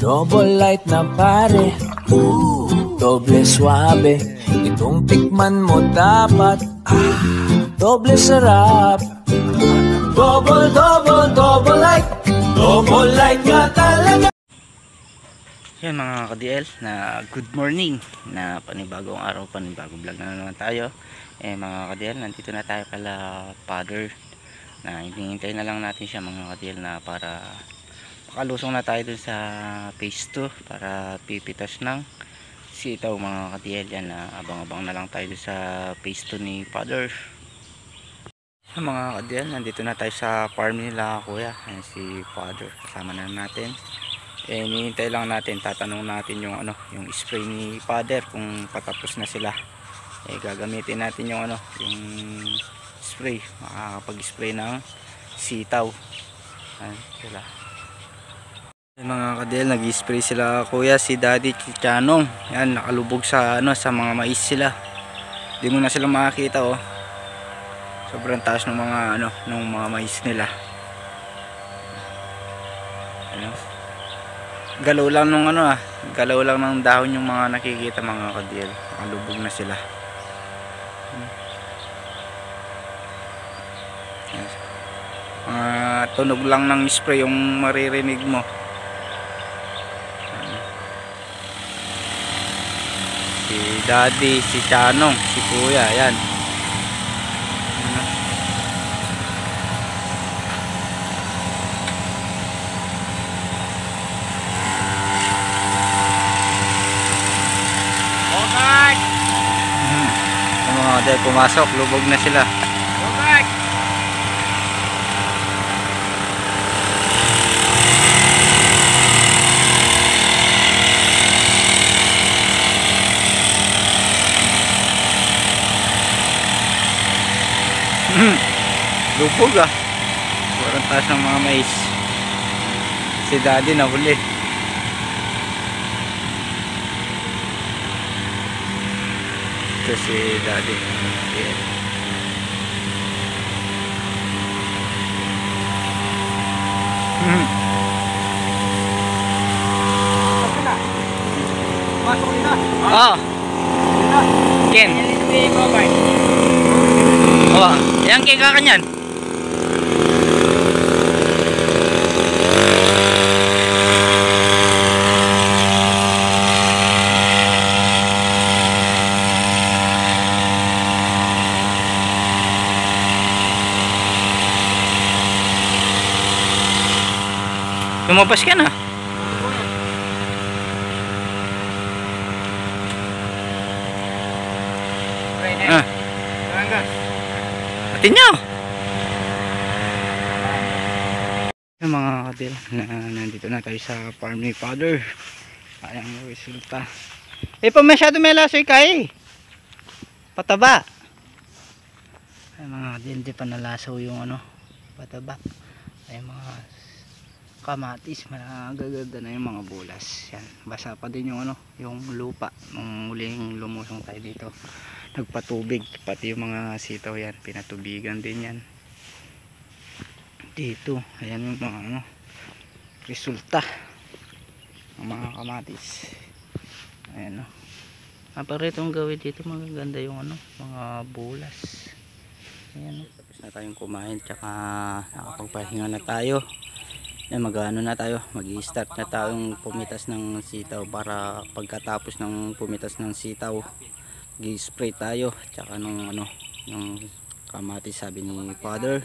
Double light na pare, doble suabe. Itong tikman mo dapat, doble sarap. Double, double, double light nga talaga. Yan mga ka-DL, na good morning, na panibagong araw, panibagong vlog na naman tayo. Mga ka-DL, nandito na tayo kala Father, na hinihintay na lang natin siya mga ka-DL, na para makalusong na tayo dun sa phase 2 para pipitas ng sitaw mga ka-DL. Yan, abang-abang na lang tayo dun sa phase 2 ni Father. Mga ka-DL, nandito na tayo sa farm nila kuya. Ayan si Father, kasama na natin. Hinihintay lang natin, tatanong natin yung yung spray ni Father kung patapos na sila. Gagamitin natin yung yung spray, makakapag-spray ng sitaw. Ayan sila. Mga ka-DL, nag-spray sila kuya, si Daddy Chichanong. Yan, nakalubog sa sa mga mais sila. Hindi mo na sila makakita sobrang taas ng mga ng mga mais nila. Galaw lang nung galaw lang ng dahon yung mga nakikita mga ka-DL. Nakalubog na sila. Tunog lang ng spray yung maririnig mo. Si Daddy, si Chanong, si Kuya, yan. Dahil pumasok, lubog na sila. Lubog Parang taas ng mga mais. Si Daddy nahuli. Ito si Daddy. Ken. Yang kay kakanyan. Lumabas ka na. Atin nyo. Yung mga ka-DL, nandito na tayo sa farm ni Father. Ayan yung resulta. Pa masyado may lasoy kay. Pataba. Ay mga ka-DL, di pa nalasaw yung pataba. Ay mga kamatis, magaganda na yung mga bulas. Yan, basa pa din yung yung lupa nung muling lumusong tayo dito. Nagpatubig pati yung mga sitaw yan, pinatubigan din yan dito. Ayan yung mga resulta ng mga kamatis. Ayan para itong gawin dito, magaganda yung mga bulas. Ayan tapos na tayong kumain, tsaka nakapagpahinga na tayo. Na tayo, mag-i-start na tayong pumitas ng sitaw, para pagkatapos ng pumitas ng sitaw, gi-spray tayo. Tsaka nung yung kamatis, sabi ni Father,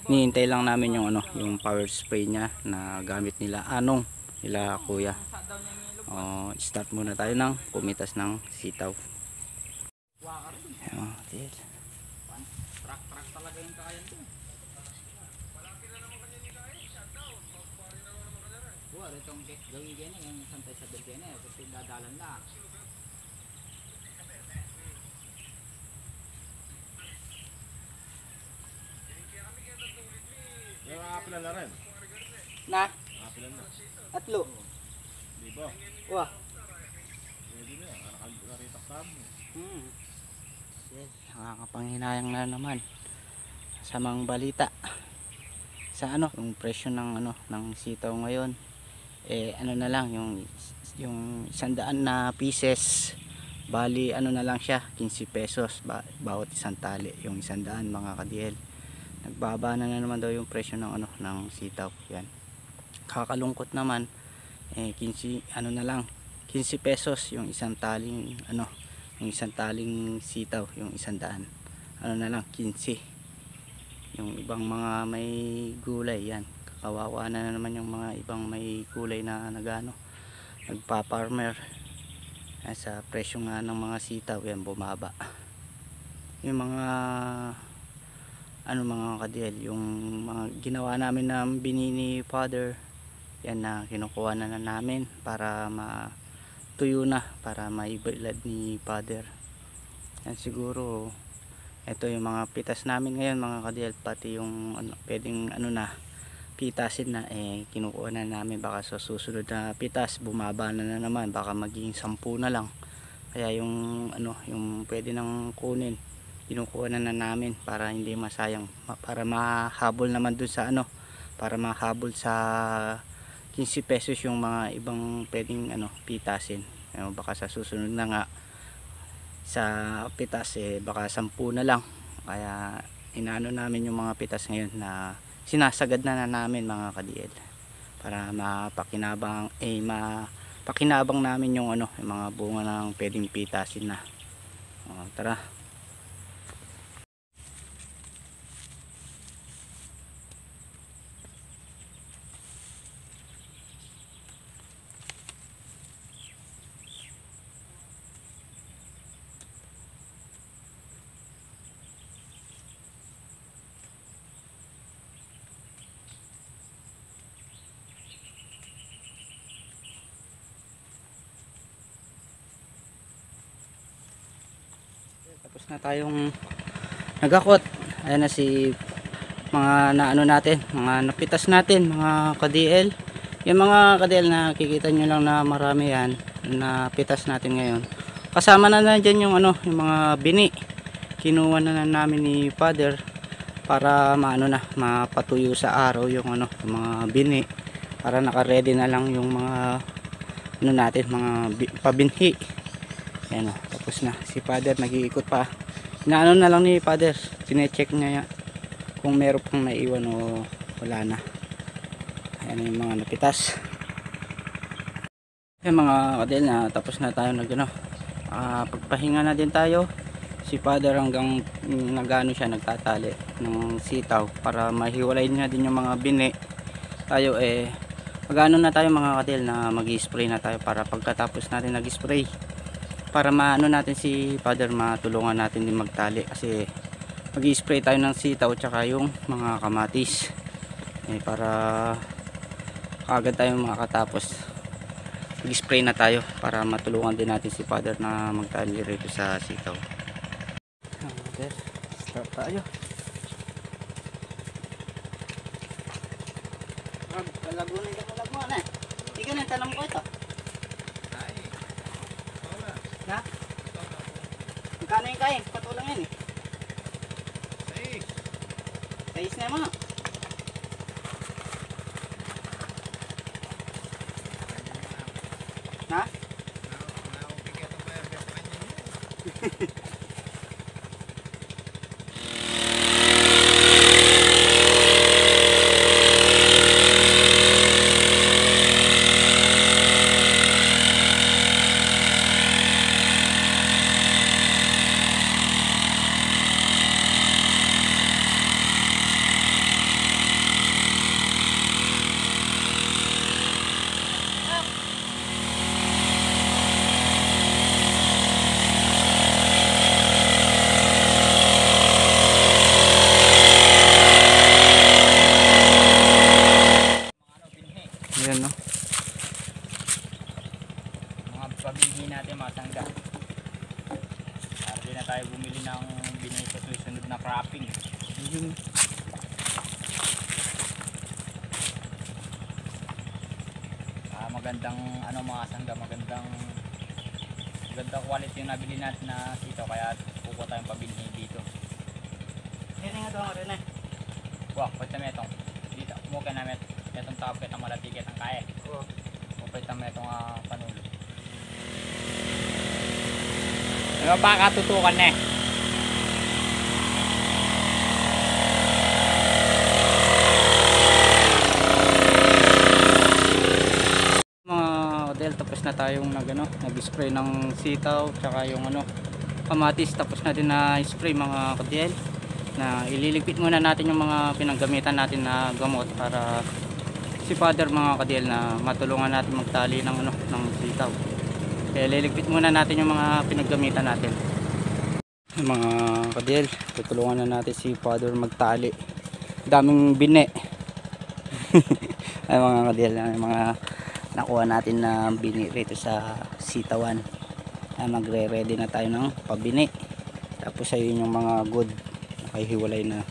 nihintay lang namin yung yung power spray niya na gamit nila nila kuya. Start muna tayo ng pumitas ng sitaw. Truck talaga yung kaya ko. Itong gawin din yung santay sa bilgen kasi dadalan na. Yung apilan na rin. Na? Apilan na. Tatlo. Di ba? Wah. Pwede na. Nakaritak tamo. Nakakapanghinayang na naman sa mga balita sa yung presyo ng ng sitaw ngayon. ano na lang yung 100 na pieces, bali ano na lang siya, 15 pesos bawat isang tali, yung 100 mga ka-DL. Nagbaba na naman daw yung presyo ng ng sitaw. Yan, kakalungkot naman, 15 na lang, 15 pesos yung isang taling yung isang taling sitaw, yung 100 na lang 15. Yung ibang mga may gulay, yan, kawawa na naman yung mga ibang may gulay na nagpa-farmer. Sa presyo nga ng mga sitaw, yan, bumaba. Yung mga mga ka-DL, yung mga ginawa namin na binini father, yan na kinukuha na namin para matuyo na, para maibilad ni father. Yan, siguro ito yung mga pitas namin ngayon mga ka-DL, pati yung pwedeng na pitasin na, kinukuha na namin. Baka sa susunod na pitas bumaba na naman, baka maging 10 na lang. Kaya yung yung pwede nang kunin, kinukuha na namin para hindi masayang, para mahabol naman dun sa para mahabol sa 15 pesos yung mga ibang pwedeng pitasin. Baka sa susunod na nga sa pitas baka 10 na lang. Kaya inaano namin yung mga pitas ngayon na sinasagad na namin mga ka-DL, para mapakinabang namin yung yung mga bunga ng pwedeng pitasin na. Tara. Tapos na tayong nagakot. Ayan na si mga natin, mga napitas natin mga ka-DL. Yung mga ka-DL na kikita nyo lang na marami yan na pitas natin ngayon, kasama na dyan yung yung mga bini. Kinuha na namin ni father para mapatuyo sa araw yung yung mga bini, para naka-ready na lang yung mga natin, mga pabinhi. Ayan, tapos na si father, nag-iikot pa. Na lang ni father, sinecheck niya kung meron pang naiwan o wala na. Ayan yung mga napitas. Ayan mga ka-DL, na tapos na tayo pagpahinga na din tayo. Si father hanggang siya nagtatali ng sitaw para mahiwalay niya din yung mga bini. Tayo na tayo mga ka-DL, na mag-spray na tayo, para pagkatapos natin nag-spray, para natin si father, matulungan natin din magtali, kasi mag-spray tayo ng sitaw tsaka yung mga kamatis, para kaagad tayo makatapos mag-spray na tayo, para matulungan din natin si father na magtali rito sa sitaw. Okay, start tayo. Kalagunan ka malagman hindi ka nang tanong ko ito. Ha? Magkano yung kain? Patulang yan 6 na mga. Ha? Ayan, no? Mga pabili natin, mga tangga. Para din na tayo bumili ng binili sa susunod na cropping. Magandang mga sangga, magandang quality yung nabili natin na sitaw, kaya kukuha tayong pabili dito. Yan nga doon rin Wah, pwede metong dito mo ka namin. Itong tawag kita malatiket ang kaya. kita mo itong panulo. Ano pa katutukan na eh. Mga Del, tapos na tayong nag-spray ng sitaw tsaka yung kamatis, tapos na din na spray mga Del, na ililigpit muna natin yung mga pinaggamitan natin na gamot para si Father mga Del na matulungan natin magtali ng sitaw. Kaya liligpit muna natin yung mga pinaggamitan natin mga Del. Tutulungan na natin si Father magtali. Daming bine ay mga Del, mga nakuha natin na bini rito sa sitawan. Ay magre-ready na tayo ng pabini. Tapos ayun yung mga good nakahiwalay na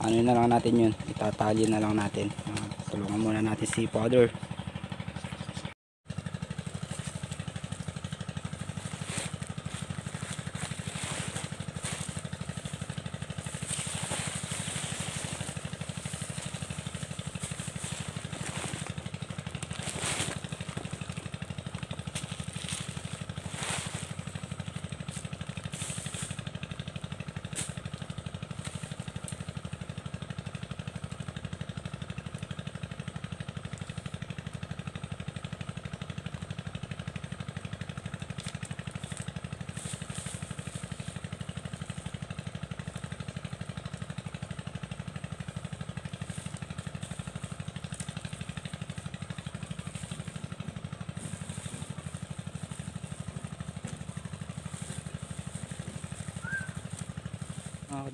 na lang natin yun, itatali na lang natin. Tulungan muna natin si Father.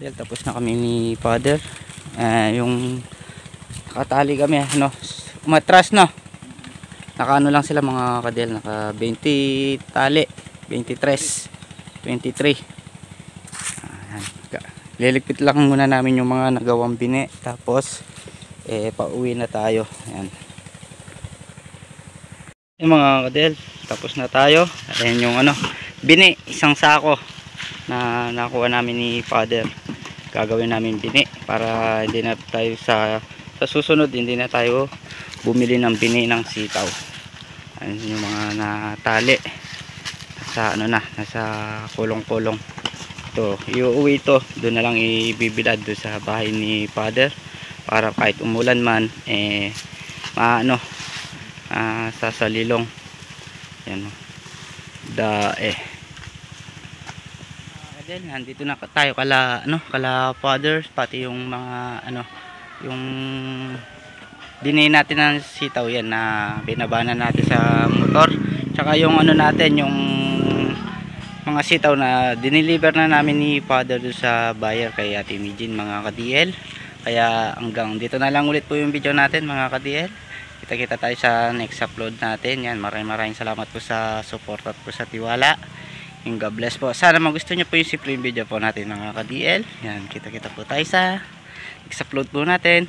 Del, tapos na kami ni Father. Yung nakatali kami umatras na. Naka lang sila mga Kadel, naka 20 tali, 23, 23. Liligpit lang muna namin yung mga nagawang bini, tapos pauwi na tayo. Ayan. Yung mga Kadel, tapos na tayo. Ayan yung bini, isang sako na nakuha namin ni Father. Gagawin namin bini para hindi na tayo sa susunod hindi na tayo bumili ng bini ng sitaw. Ayun yung mga natali sa nasa kulong-kulong. Ito, iuwi ito, doon na lang ibibilad doon sa bahay ni Father para kahit umulan man sasalilong. Yan nandito na tayo kala Father, pati yung mga yung dinay natin ng sitaw yan na binabana natin sa motor, tsaka yung natin yung mga sitaw na dineliver na namin ni Father doon sa buyer kay Ate Mijin mga ka-DL. Kaya hanggang dito na lang ulit po yung video natin mga ka-DL. Kita-kita tayo sa next upload natin. Yan, maraming salamat po sa support at po sa tiwala. Yung God bless po. Sana magustuhan nyo po yung simple video po natin mga ka-DL. Yan, kita-kita po tayo sa next upload po natin.